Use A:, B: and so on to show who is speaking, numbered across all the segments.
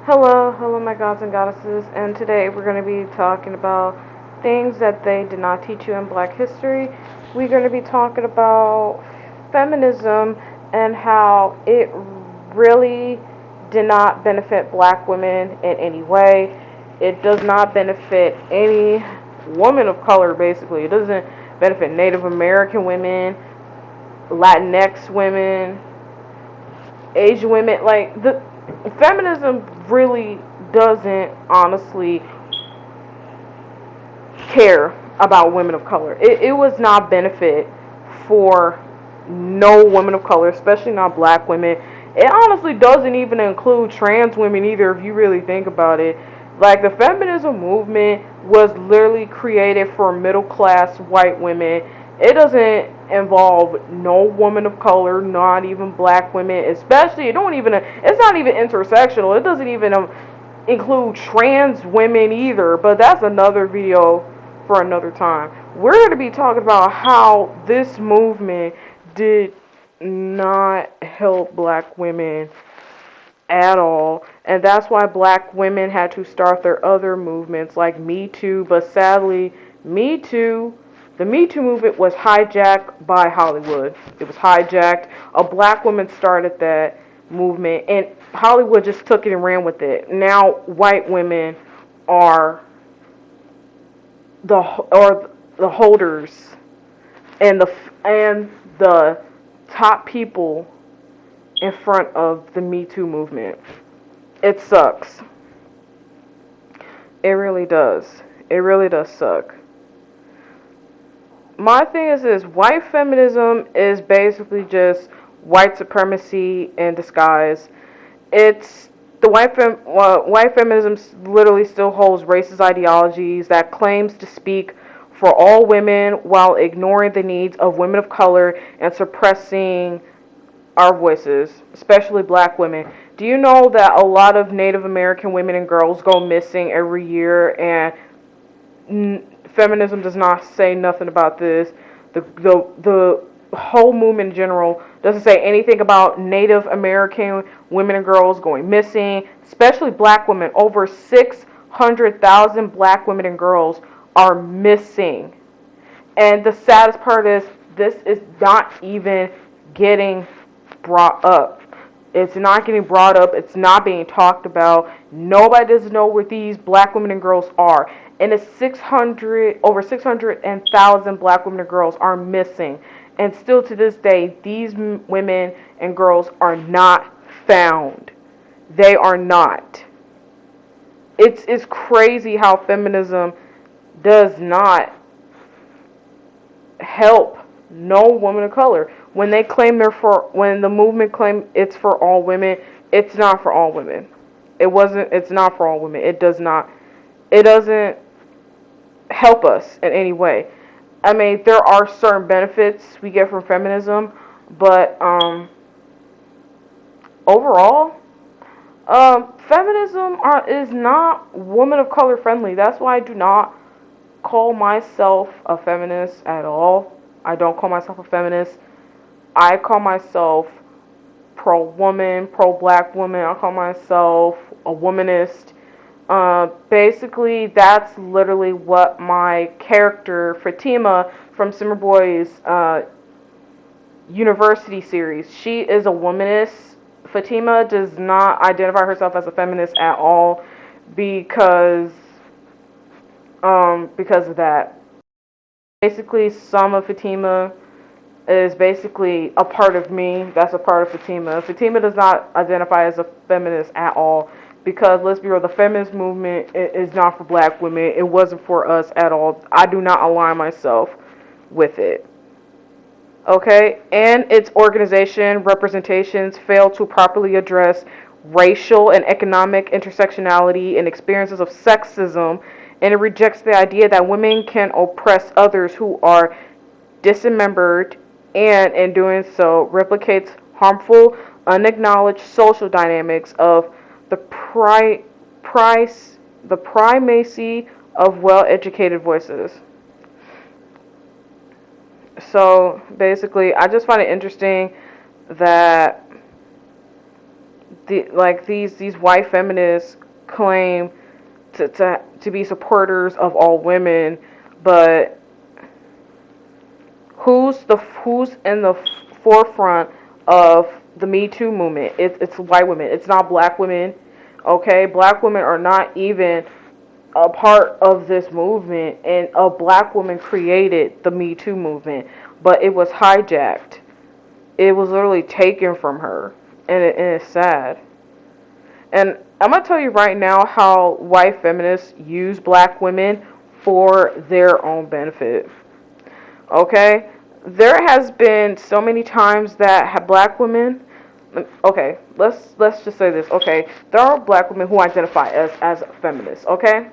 A: Hello my gods and goddesses, and today we're going to be talking about things that they did not teach you in Black history. We're going to be talking about feminism and how it really did not benefit Black women in any way. It does not benefit any woman of color, basically. It doesn't benefit Native American women, Latinx women, Asian women. Like, the feminism really doesn't honestly care about women of color. It was not benefit for no women of color, especially not Black women. It honestly doesn't even include trans women either, if you really think about it. Like, the feminism movement was literally created for middle class white women. It doesn't involve no woman of color, not even Black women, especially it's not even intersectional. It doesn't even include trans women either, but that's another video for another time. We're going to be talking about how this movement did not help Black women at all, and that's why Black women had to start their other movements like Me Too. But sadly, the Me Too movement was hijacked by Hollywood. It was hijacked. A Black woman started that movement, and Hollywood just took it and ran with it. Now white women are the holders and the top people in front of the Me Too movement. It sucks. It really does. It really does suck. My thing is this: white feminism is basically just white supremacy in disguise. It's the white feminism literally still holds racist ideologies that claims to speak for all women while ignoring the needs of women of color and suppressing our voices, especially Black women. Do you know that a lot of Native American women and girls go missing every year, and feminism does not say nothing about this? The whole movement in general doesn't say anything about Native American women and girls going missing, especially Black women. Over 600,000 Black women and girls are missing. And the saddest part is this is not even getting brought up. It's not getting brought up. It's not being talked about. Nobody doesn't know where these Black women and girls are. And it's over 600,000 Black women and girls are missing. And still to this day, these women and girls are not found. They are not. It's crazy how feminism does not help no woman of color. When when the movement claim it's for all women, it's not for all women. It's not for all women. It doesn't help us in any way. I mean, there are certain benefits we get from feminism, but overall, feminism is not woman of color friendly. That's why I do not call myself a feminist at all. I don't call myself a feminist. I call myself pro-woman, pro-Black woman. I call myself a womanist. Basically, that's literally what my character, Fatima, from Simmer Boy's University series, she is a womanist. Fatima does not identify herself as a feminist at all because of that. Basically, some of Fatima is basically a part of me that's a part of Fatima. Fatima does not identify as a feminist at all because, let's be real, the feminist movement is not for Black women. It wasn't for us at all. I do not align myself with it. Okay? And its organization representations fail to properly address racial and economic intersectionality and experiences of sexism, and it rejects the idea that women can oppress others who are dismembered, and in doing so replicates harmful, unacknowledged social dynamics of the primacy of well-educated voices. So basically, I just find it interesting that these white feminists claim to be supporters of all women, but who's in the forefront of the Me Too movement? It's white women. It's not black women. Okay, black women are not even a part of this movement, and a black woman created the Me Too movement, but it was hijacked. It was literally taken from her, and it's sad. And I'm gonna tell you right now how white feminists use black women for their own benefit. Okay, there has been so many times that have black women. Okay, let's just say this. Okay, there are black women who identify as feminists. Okay,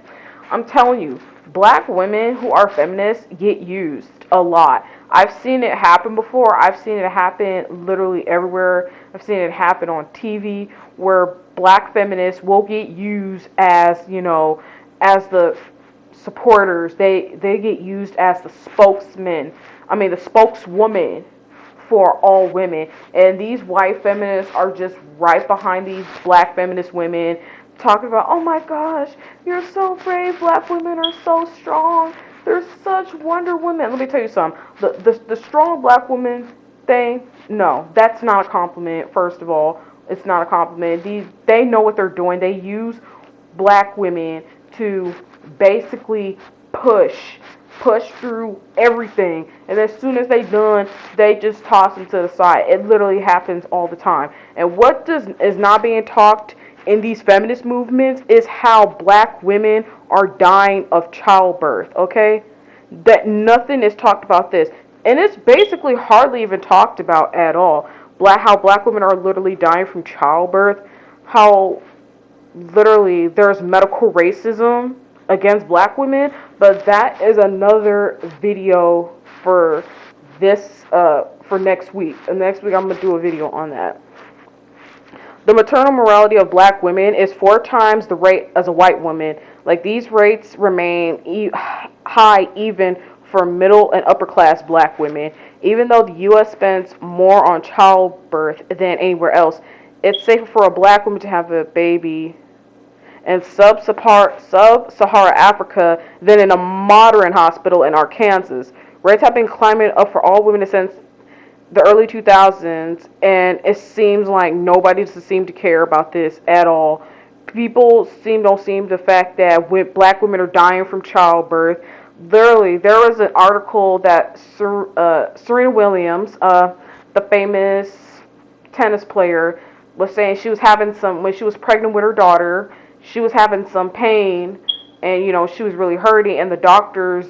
A: I'm telling you, black women who are feminists get used a lot. I've seen it happen before. I've seen it happen literally everywhere. I've seen it happen on TV where black feminists will get used as, as the supporters. They get used as the spokesman. I mean, the spokeswoman for all women. And these white feminists are just right behind these black feminist women, talking about, oh my gosh, you're so brave, black women are so strong, they're such Wonder Women. Let me tell you something, the strong black woman thing, no, that's not a compliment. First of all, it's not a compliment. They know what they're doing. They use black women to basically push through everything, and as soon as they done, they just toss them to the side. It literally happens all the time. And what is not being talked in these feminist movements is how black women are dying of childbirth. Okay, that nothing is talked about this, and it's basically hardly even talked about at all. How black women are literally dying from childbirth, how literally there's medical racism against black women, but that is another video for for next week. And next week I'm gonna do a video on that. The maternal morality of black women is 4 times the rate as a white woman. Like, these rates remain high even for middle and upper class black women. Even though the U.S. spends more on childbirth than anywhere else, it's safer for a black woman to have a baby in sub-Sahara Africa than in a modern hospital in Arkansas. Rates have been climbing up for all women since the early 2000s, and it seems like nobody seems to care about this at all. People don't seem the fact that black women are dying from childbirth. Literally, there was an article that Serena Williams, the famous tennis player, was saying she was having when she was pregnant with her daughter, she was having some pain, and she was really hurting, and the doctors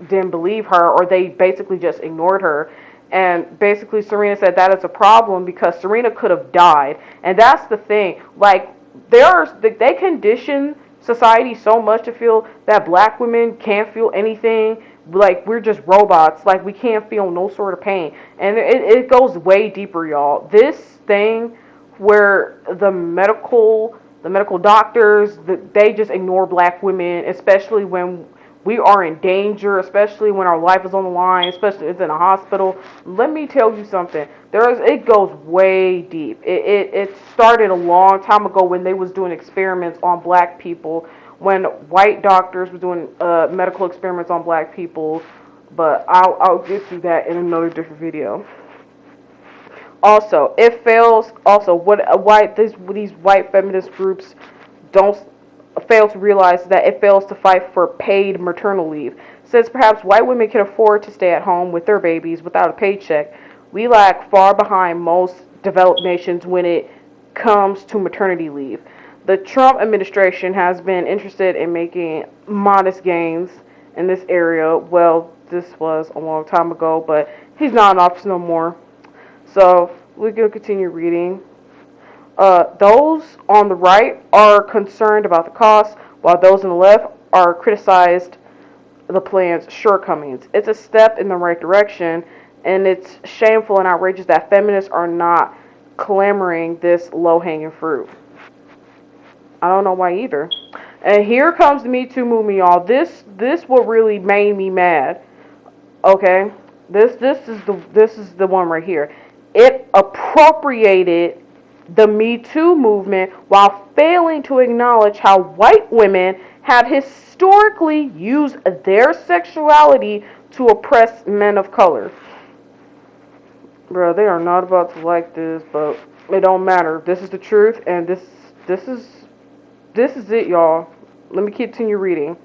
A: didn't believe her, or they basically just ignored her. And basically Serena said that is a problem because Serena could have died. And that's the thing. Like, they condition society so much to feel that black women can't feel anything. Like, we're just robots. Like, we can't feel no sort of pain. And it goes way deeper, y'all. This thing where the medical doctors, they just ignore black women, especially when we are in danger, especially when our life is on the line, especially if it's in a hospital. Let me tell you something. It goes way deep. It started a long time ago when they was doing experiments on black people, when white doctors were doing medical experiments on black people. But I'll get to that in another different video. Also, it fails. Also, these white feminist groups don't fail to realize that it fails to fight for paid maternal leave. Since perhaps white women can afford to stay at home with their babies without a paycheck, we lag far behind most developed nations when it comes to maternity leave. The Trump administration has been interested in making modest gains in this area. Well, this was a long time ago, but he's not in office no more. So we're going to continue reading. Those on the right are concerned about the cost, while those on the left are criticized the plan's shortcomings. It's a step in the right direction, and it's shameful and outrageous that feminists are not clamoring this low-hanging fruit. I don't know why either. And here comes the Me Too movement, y'all. This what really made me mad. Okay, this is the one right here. It appropriated The Me Too movement, while failing to acknowledge how white women have historically used their sexuality to oppress men of color. Bro, they are not about to like this, but it don't matter. This is the truth, and this is this is it, y'all. Let me continue reading.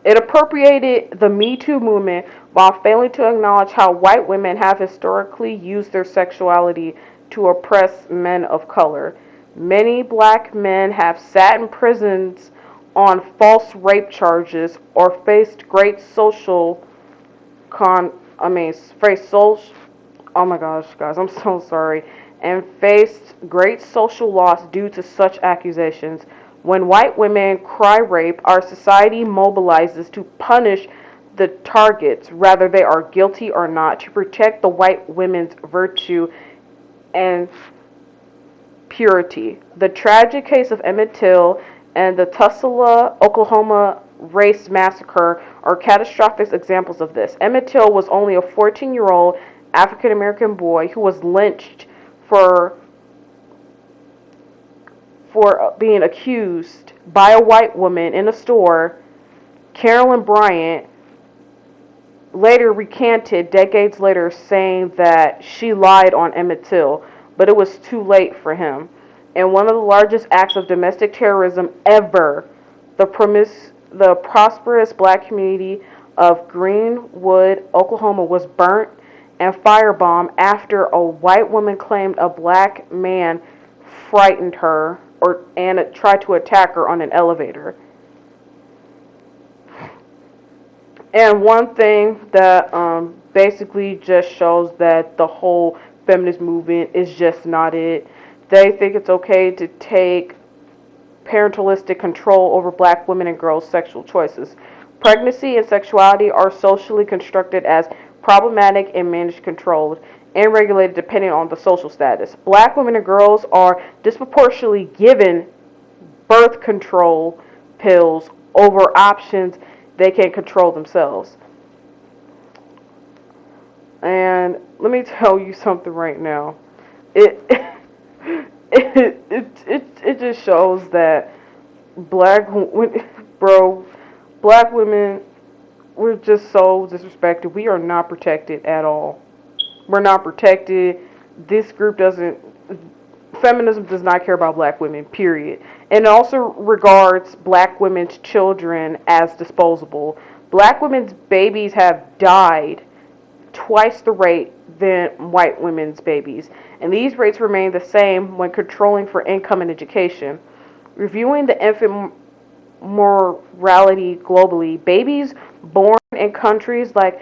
A: It appropriated the Me Too movement while failing to acknowledge how white women have historically used their sexuality to oppress men of color. Many black men have sat in prisons on false rape charges or faced great social con I mean faced social oh my gosh, guys, I'm so sorry, and faced great social loss due to such accusations. When white women cry rape, our society mobilizes to punish the targets, whether they are guilty or not, to protect the white women's virtue and purity. The tragic case of Emmett Till and the Tulsa, Oklahoma race massacre are catastrophic examples of this. Emmett Till was only a 14-year-old African American boy who was lynched for being accused by a white woman in a store. Carolyn Bryant later recanted decades later, saying that she lied on Emmett Till, but it was too late for him. In one of the largest acts of domestic terrorism ever, the prosperous black community of Greenwood, Oklahoma was burnt and firebombed after a white woman claimed a black man frightened her and tried to attack her on an elevator. And one thing that basically just shows that the whole feminist movement is just not it. They think it's okay to take parentalistic control over black women and girls' sexual choices. Pregnancy and sexuality are socially constructed as problematic and managed, controlled, and regulated depending on the social status. Black women and girls are disproportionately given birth control pills over options they can control themselves. And let me tell you something right now. It it just shows that black women, we're just so disrespected. We are not protected at all. We're not protected. This group doesn't. Feminism does not care about black women, period. And it also regards black women's children as disposable. Black women's babies have died twice the rate than white women's babies, and these rates remain the same when controlling for income and education. Reviewing the infant morality globally, babies born in countries like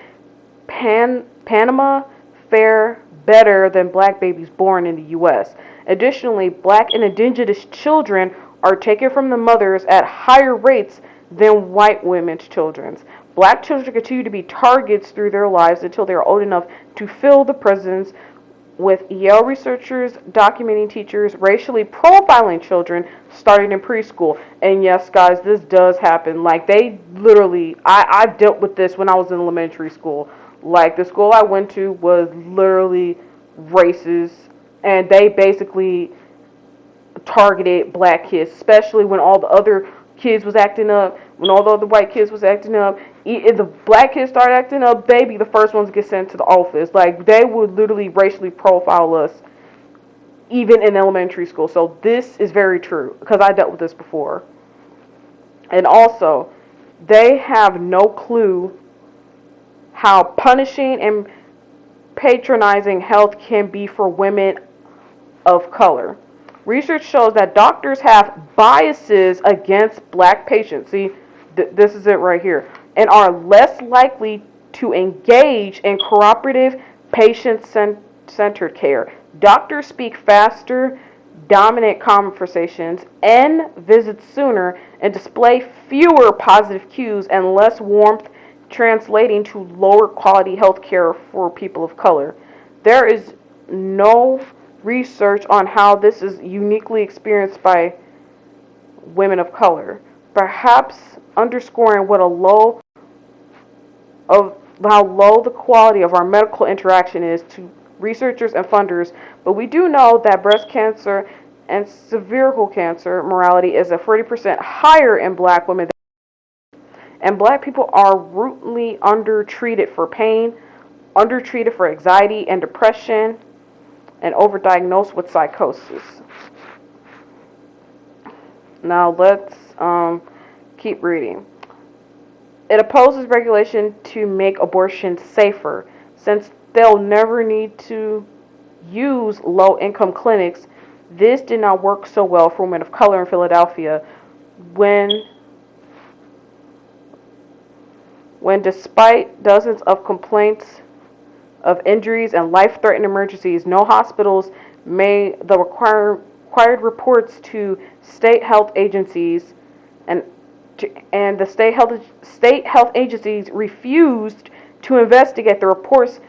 A: Panama fare better than black babies born in the U.S. Additionally, black and indigenous children are taken from the mothers at higher rates than white women's children. Black children continue to be targets through their lives until they are old enough to fill the prisons, with Yale researchers documenting teachers racially profiling children starting in preschool. And yes, guys, this does happen. Like, they literally, I've dealt with this when I was in elementary school. Like, the school I went to was literally racist, and they basically targeted black kids, especially when all the other kids was acting up, when all the other white kids was acting up. If the black kids start acting up, they be the first ones to get sent to the office. Like, they would literally racially profile us even in elementary school. So this is very true, because I dealt with this before. And also, they have no clue how punishing and patronizing health can be for women of color. Research shows that doctors have biases against black patients. See, this is it right here. And are less likely to engage in cooperative, patient-centered care. Doctors speak faster, dominant conversations, end visits sooner, and display fewer positive cues and less warmth, translating to lower quality health care for people of color. There is no research on how this is uniquely experienced by women of color, perhaps underscoring how low the quality of our medical interaction is to researchers, and funders, but we do know that breast cancer and cervical cancer mortality is at 40% higher in black women, and black people are routinely undertreated for pain, undertreated for anxiety and depression, and overdiagnosed with psychosis. Now let's keep reading. It opposes regulation to make abortion safer, since they'll never need to use low-income clinics. This did not work so well for women of color in Philadelphia when despite dozens of complaints of injuries and life-threatening emergencies, no hospitals made the required reports to state health agencies, and the state health agencies refused to investigate the reports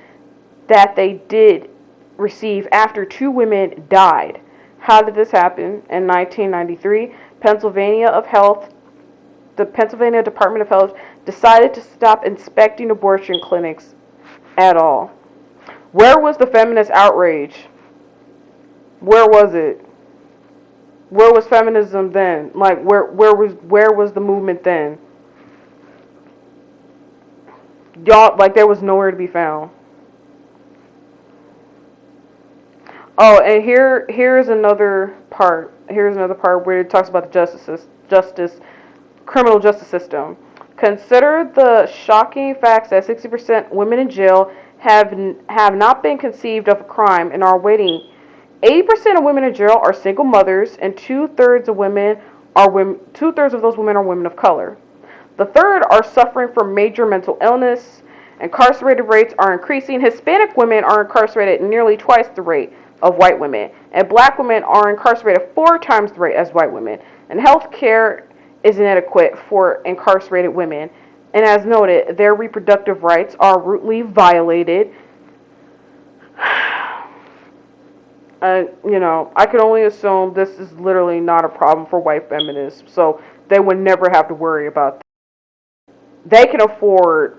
A: that they did receive after 2 women died. How did this happen? In 1993, the Pennsylvania Department of Health decided to stop inspecting abortion clinics at all. Where was the feminist outrage? Where was it? Where was feminism then? Like where was the movement then? Y'all, like, there was nowhere to be found. Oh, and here's another part. Here's another part where it talks about the criminal justice system. Consider the shocking facts that 60% women in jail have not been conceived of a crime and are waiting. 80% of women in jail are single mothers, and 2/3 of those women are women of color. The third are suffering from major mental illness. Incarcerated rates are increasing. Hispanic women are incarcerated nearly twice the rate of white women, and black women are incarcerated 4 times the rate as white women. And health care is inadequate for incarcerated women, and as noted, their reproductive rights are routinely violated. I can only assume this is literally not a problem for white feminists, so they would never have to worry about that. They can afford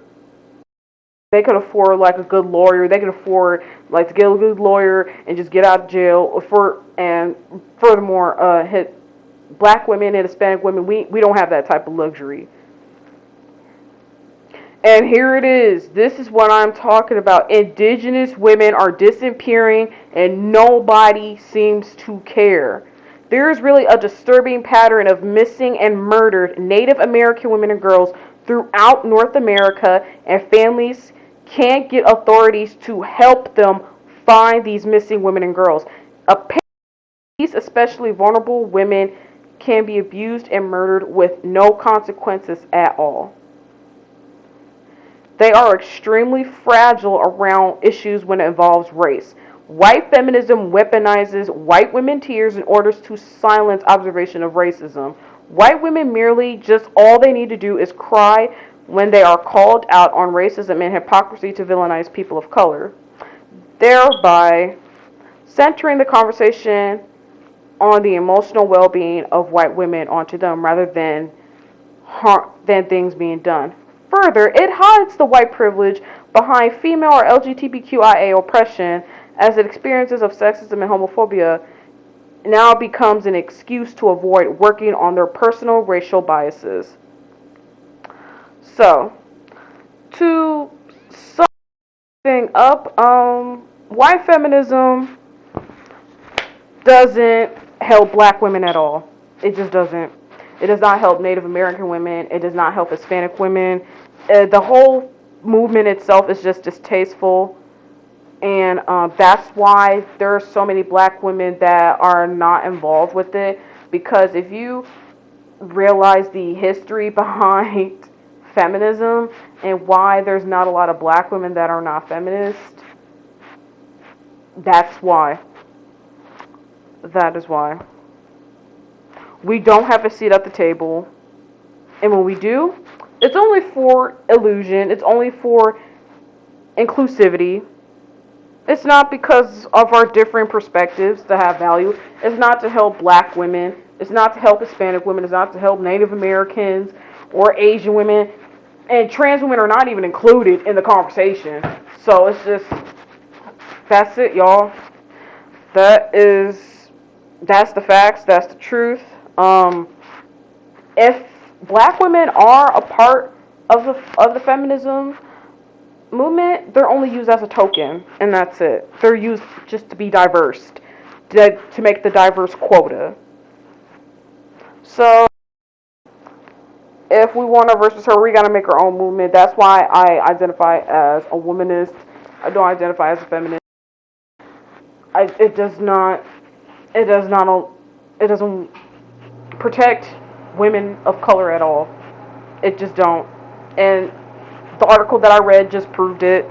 A: like a good lawyer. They can afford like to get a good lawyer and just get out of jail. And furthermore, hit black women and Hispanic women. We don't have that type of luxury. And here it is. This is what I'm talking about. Indigenous women are disappearing and nobody seems to care. There is really a disturbing pattern of missing and murdered Native American women and girls throughout North America, and families can't get authorities to help them find these missing women and girls. These especially vulnerable women can be abused and murdered with no consequences at all. They are extremely fragile around issues when it involves race. White feminism weaponizes white women's tears in order to silence observation of racism. White women merely just all they need to do is cry when they are called out on racism and hypocrisy to villainize people of color, thereby centering the conversation on the emotional well-being of white women onto them rather than things being done. Further, it hides the white privilege behind female or LGBTQIA oppression, as the experiences of sexism and homophobia now becomes an excuse to avoid working on their personal racial biases. So, to sum thing up, white feminism doesn't help black women at all. It just doesn't. It does not help Native American women. It does not help Hispanic women. The whole movement itself is just distasteful. And that's why there are so many black women that are not involved with it. Because if you realize the history behind feminism and why there's not a lot of black women that are not feminist, that's why. That is why. We don't have a seat at the table. And when we do, it's only for illusion. It's only for inclusivity. It's not because of our different perspectives that have value. It's not to help black women. It's not to help Hispanic women. It's not to help Native Americans or Asian women. And trans women are not even included in the conversation. So it's just, That's it, y'all. That's the facts. That's the truth. If black women are a part of the feminism movement, they're only used as a token, and that's it. They're used just to be diverse, to make the diverse quota. So if we want to versus her, we gotta make our own movement. That's why I identify as a womanist. I don't identify as a feminist. It does not. It does not. It doesn't protect women of color at all. It just don't. And the article that I read just proved it.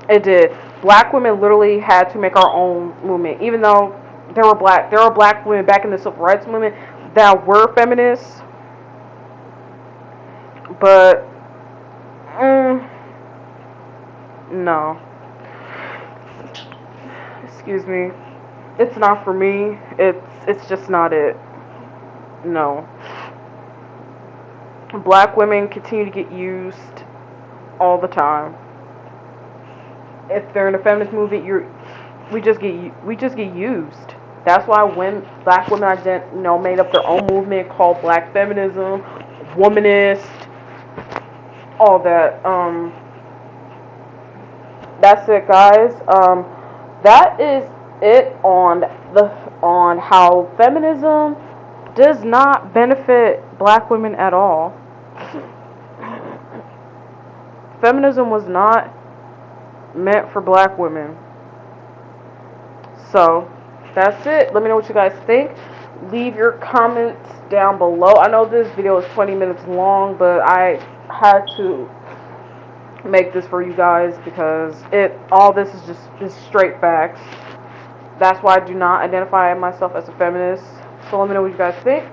A: It did. Black women literally had to make our own movement, even though there were black women back in the civil rights movement that were feminists, but no. Excuse me. It's not for me. It's just not it. No. Black women continue to get used all the time. If they're in a feminist movement, we just get used. That's why when black women made up their own movement called Black Feminism, Womanist, all that. That's it, guys. That is it on how feminism does not benefit black women at all. Feminism was not meant for black women. So, that's it. Let me know what you guys think. Leave your comments down below. I know this video is 20 minutes long, but I had to make this for you guys because all this is just straight facts. That's why I do not identify myself as a feminist. So let me know what you guys think.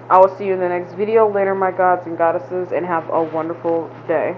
A: I will see you in the next video. Later, my gods and goddesses, and have a wonderful day.